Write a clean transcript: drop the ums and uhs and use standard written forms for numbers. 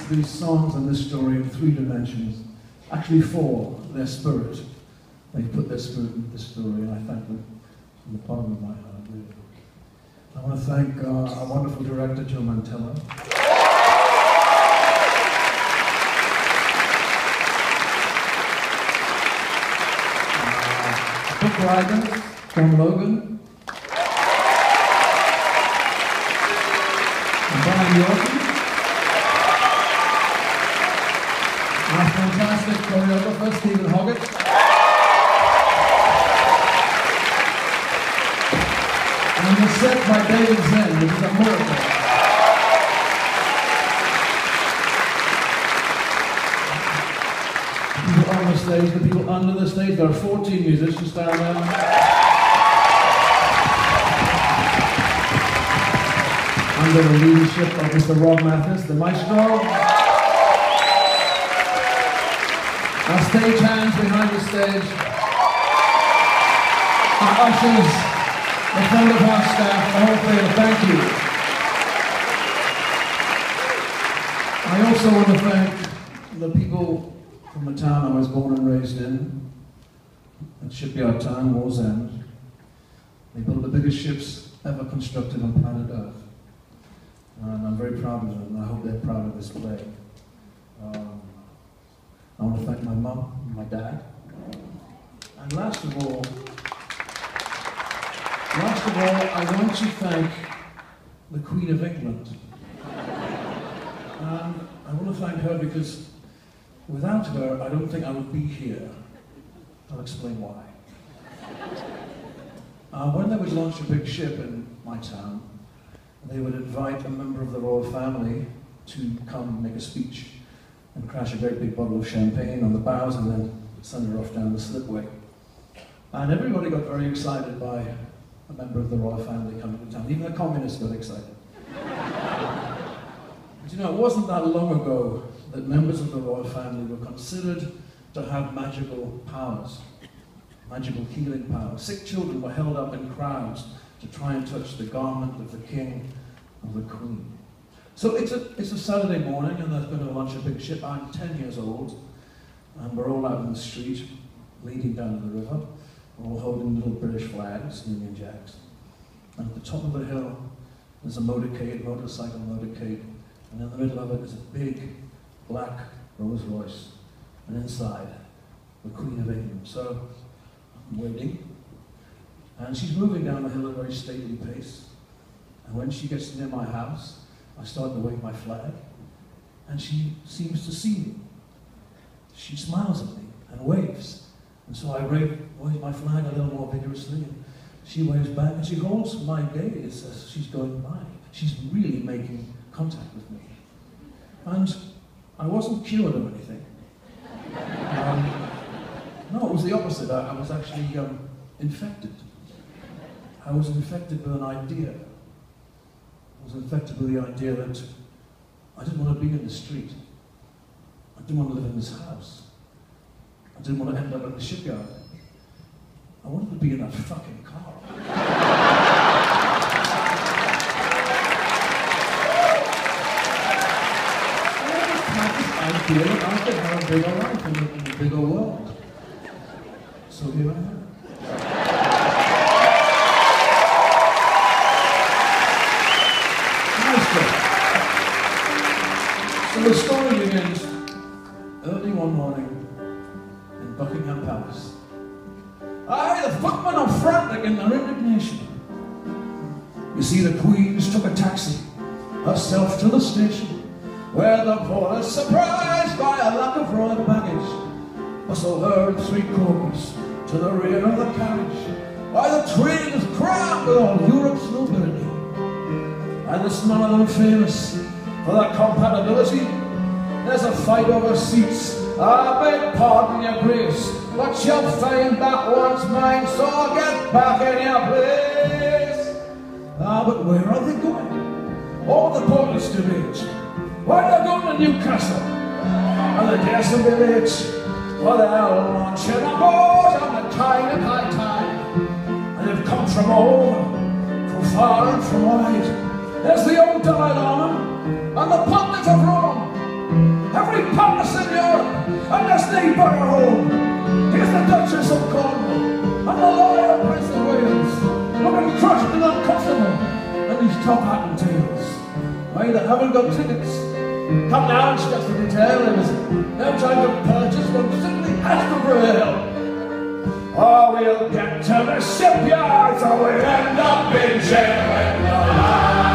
these songs and this story in 3 dimensions, actually 4, their spirit. They put their spirit into the story, and I thank them from the bottom of my heart, really. I want to thank our wonderful director, Joe Mantella. Book writer, John Logan. And Brian Yorkie. Our fantastic choreographer, Stephen Hoggett. And the set by David Zen, which is a miracle. The people on the stage, the people under the stage, there are 14 musicians down there. Under the leadership of Mr. Rob Mathis, the maestro. Our stage hands behind the stage. Our ushers. The front of our staff, the whole theatre, thank you. I also want to thank the people from the town I was born and raised in, at Shipyard Town, Wall's End. They built the biggest ships ever constructed on planet Earth. And I'm very proud of them, and I hope they're proud of this play. I want to thank my mum and my dad. And last of all, I want to thank the Queen of England. And I want to thank her because without her, I don't think I would be here. I'll explain why. When they would launch a big ship in my town, they would invite a member of the royal family to come make a speech and crash a great big bottle of champagne on the bows and then send her off down the slipway. And everybody got very excited by a member of the royal family coming to town. Even the communists got excited. But you know, it wasn't that long ago that members of the royal family were considered to have magical powers, magical healing powers. Sick children were held up in crowds to try and touch the garment of the king or the queen. So it's a Saturday morning and there's going to launch a big ship. I'm 10 years old and we're all out in the street leading down to the river. We're all holding little British flags, Union Jacks. And at the top of the hill, there's a motorcade, motorcycle motorcade, and in the middle of it is a big black Rolls Royce. And inside, the Queen of England. So I'm waiting, and she's moving down the hill at a very stately pace. And when she gets near my house, I start to wave my flag, and she seems to see me. She smiles at me and waves. And so I wave my flag a little more vigorously, and she waves back, and she holds my gaze as she's going by. She's really making contact with me. And I wasn't cured of anything. No, it was the opposite. I was actually infected. I was infected with an idea. I was infected with the idea that I didn't want to be in the street. I didn't want to live in this house. I didn't want to end up in the shipyard. I wanted to be in that fucking car. I feel that I could have a bigger life in the bigger world. So here I am. So the story begins early one morning in Buckingham Palace. Aye, the footmen are frantic in their indignation. You see, the Queen's took a taxi herself to the station, where the porters, surprised by a lack of royal baggage, bustled her and 3 corpers to the rear of the carriage. Why, the train is crammed with all Europe's nobility, and it's none of them famous for their compatibility. There's a fight over seats. I beg pardon, your grace, but you'll find that one's mine, so get back in your place. But where are they going? All the porters debate. Why are they going to Newcastle? And they dare to be late, for they're launching a boat on the tide of high tide. And they've come from all over, from far and from wide. There's the old Dalai Lama and the Pontiff of Rome. Every palace in Europe, and this knee bugger home. Here's the Duchess of Cornwall, and the Lawyer Prince of Wales, looking crushed and uncomfortable in these top hat and tails. Why, they haven't got tickets. Come now and stretch the detail. There was no time to purchase, one simply has to prevail. Oh, we'll get to the shipyards, or we'll end up in jail in the line.